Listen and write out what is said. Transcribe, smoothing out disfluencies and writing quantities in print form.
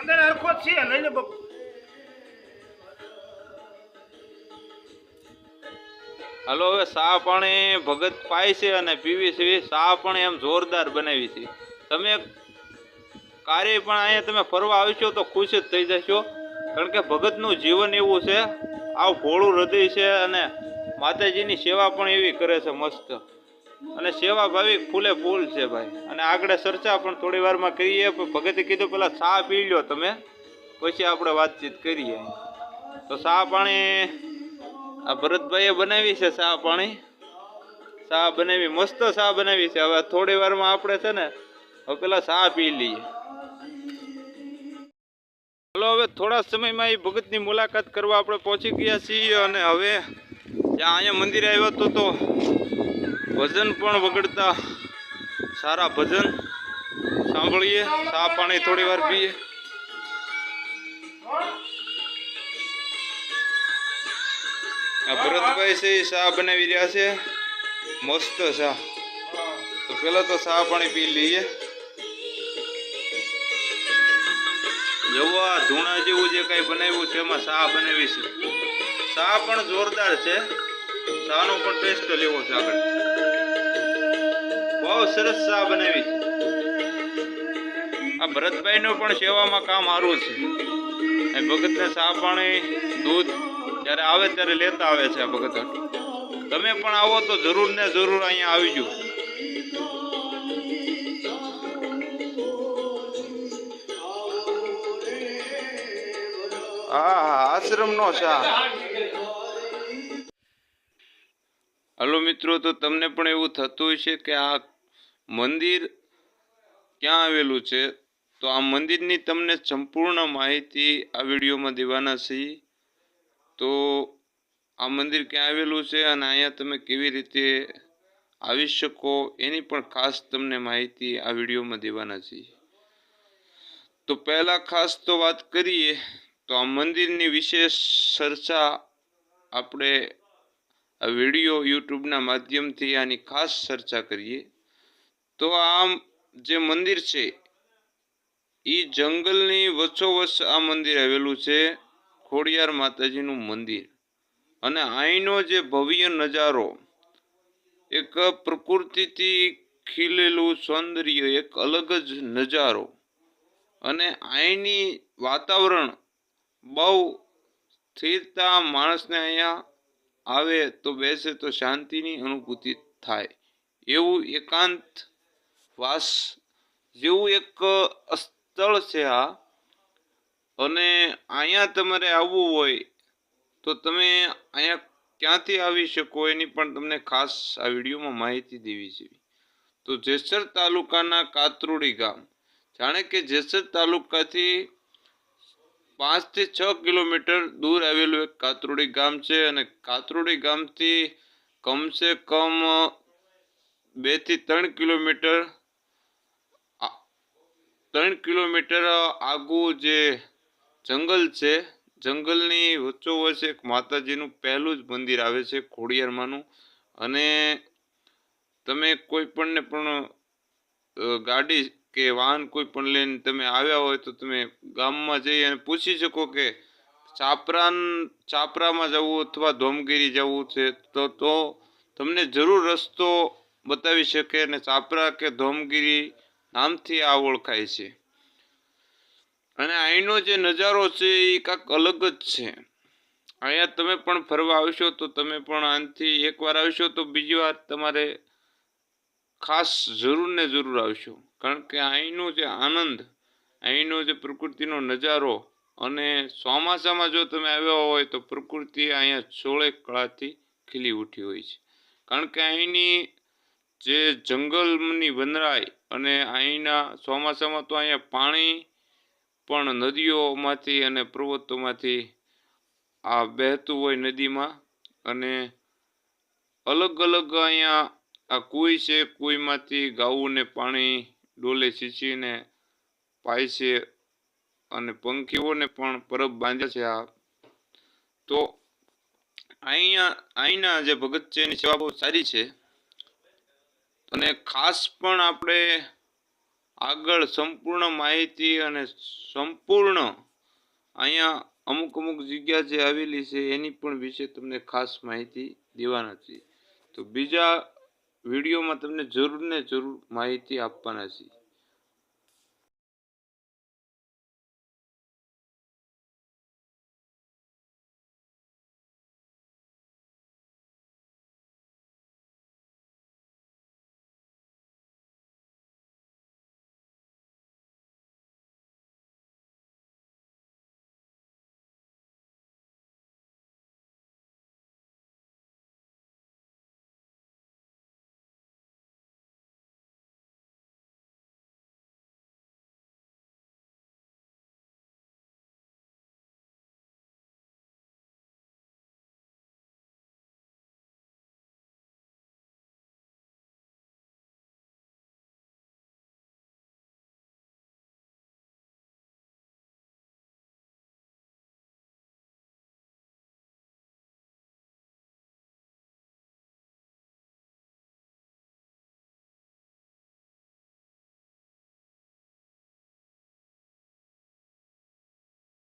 અંદર હરખો જ છે લઈને બાપુ હાલો હવે સા પાણી ભગત પાય છે અને પીવી છે સા પણ એમ જોરદાર બનાવી છે તમે કાર્ય પણ અહીંયા તમે ફરવા આવશો તો ખુશ જ થઈ જશો કારણ કે ભગતનું જીવન એવું છે આ ભોળું હૃદય છે અને માતાજીની સેવા પણ એવી કરે છે મસ્ત અને સેવા ભાવી ફૂલે ફૂલ છે ભાઈ અને આગળ ચર્ચા પણ થોડી વારમાં કરીએ પણ ભગતે કીધું પેલા ચા પી લ્યો તમે પછી આપણે વાતચીત કરીએ તો ચા પાણી આ ભરતભાઈએ બનાવી છે ચા પાણી ચા બનાવી મસ્ત ચા બનાવી છે હવે થોડી વારમાં આપણે છે ને હવે પેલા ચા પી લઈએ ચાલો હવે થોડા સમયમાં એ ભગતની મુલાકાત કરવા આપણે પહોંચી ગયા છીએ અને હવે જ્યાં અહીંયા મંદિરે આવ્યો હતો તો ભજન પણ વગડતા સારા ભજન સાંભળીએ ચા પાણી થોડી વાર પીએ આ ભરતભાઈ છે એ ચા બનાવી રહ્યા છે મસ્ત ચા તો પેલા તો ચા પાણી પી લઈએ જોવા ધૂણા જેવું જે કઈ બનાવ્યું છે એમાં ચા બનાવી છે ચા પણ જોરદાર છે ચાનો પણ ટેસ્ટ લેવો છે આગળ બહુ સરસ ચા બનાવી છે આ ભરતભાઈનું પણ સેવામાં કામ સારું છે ભગતને ચા પાણી દૂધ જ્યારે આવે ત્યારે લેતા આવે છે આ ભગત તમે પણ આવો તો જરૂર ને જરૂર અહીંયા આવજો આશ્રમનો ચા હલો મિત્રો તો તમને પણ એવું થતું હશે કે આ મંદિર ક્યાં આવેલું છે તો આ મંદિરની તમને સંપૂર્ણ માહિતી આ વિડીયોમાં દેવાના છે તો આ મંદિર ક્યાં આવેલું છે અને અહીંયા તમે કેવી રીતે આવી શકો એની પણ ખાસ તમને માહિતી આ વિડીયોમાં દેવાના છે તો પહેલાં ખાસ તો વાત કરીએ તો આ મંદિરની વિશેષ ચર્ચા આપણે આ વિડીયો યુટ્યુબના માધ્યમથી આની ખાસ ચર્ચા કરીએ તો આ જે મંદિર છે એ જંગલની વચ્ચોવચ્ચ આ મંદિર આવેલું છે ખોડિયાર માતાજીનું મંદિર અને અહીંનો જે ભવ્ય નજારો એક પ્રકૃતિથી ખીલેલું સૌંદર્ય એક અલગ જ નજારો અને અહીંની વાતાવરણ બહુ સ્થિરતા માણસને અહીંયા આવે તો બેસે તો શાંતિની અનુભૂતિ થાય એવું એકાંત વાસ જેવું એક સ્થળ છે આ અને અહીંયા તમારે આવવું હોય તો તમે અહીંયા ક્યાંથી આવી શકો એની પણ તમને ખાસ આ વિડીયોમાં માહિતી દેવી છે તો જેસર તાલુકાના કાતરોડી ગામ જાણે કે જેસર તાલુકાથી 5 થી 6 કિલોમીટર દૂર આવેલું એક કાતરોડી ગામ છે અને કાતરોડી ગામથી કમસે કમ 2 થી 3 કિલોમીટર આગું જે જંગલ છે જંગલની વચ્ચોવચ્ચ એક માતાજીનું પહેલું જ મંદિર આવે છે ખોડિયારમાંનું અને તમે કોઈ પણને પણ ગાડી કે વાહન કોઈ પણ લઈને તમે આવ્યા હોય તો તમે ગામમાં જઈ અને પૂછી શકો કે ચાપરામાં જવું અથવા ધોમગીરી જવું છે તો તમને જરૂર રસ્તો બતાવી શકે અને ચાપરા કે ધોમગીરી નામથી આ ઓળખાય છે અને અહીંનો જે નજારો છે એ કાંઈક અલગ જ છે અહીંયા તમે પણ ફરવા આવશો તો તમે પણ આનાથી એકવાર આવશો તો બીજી વાર તમારે ખાસ જરૂર ને જરૂર આવશો કારણ કે અહીંનો જે આનંદ અહીંનો જે પ્રકૃતિનો નજારો અને ચોમાસામાં જો તમે આવ્યા હોય તો પ્રકૃતિ અહીંયા ચોળે કળાથી ખીલી ઉઠી હોય છે કારણ કે અહીંની જે જંગલની વનરાઈ અને અહીંના ચોમાસામાં તો અહીંયા પાણી પણ નદીઓમાંથી અને પર્વતોમાંથી આ બહેતું હોય નદીમાં અને અલગ અલગ અહીંયા આ કુઈ છે કુઈમાંથી ગાઉને પાણી ડોલે સિંચીને પાય છે અને પંખીઓને પણ પરબ બાંધ્યા છે આ તો અહીંના જે ભગત છે એની સેવા બહુ સારી છે અને ખાસ પણ આપણે આગળ સંપૂર્ણ માહિતી અને સંપૂર્ણ અહીંયા અમુક જગ્યા જે આવેલી છે એની પણ વિશે તમને ખાસ માહિતી દેવાના છે. તો બીજા વિડીયોમાં તમને જરૂર ને જરૂર માહિતી આપવાના છે.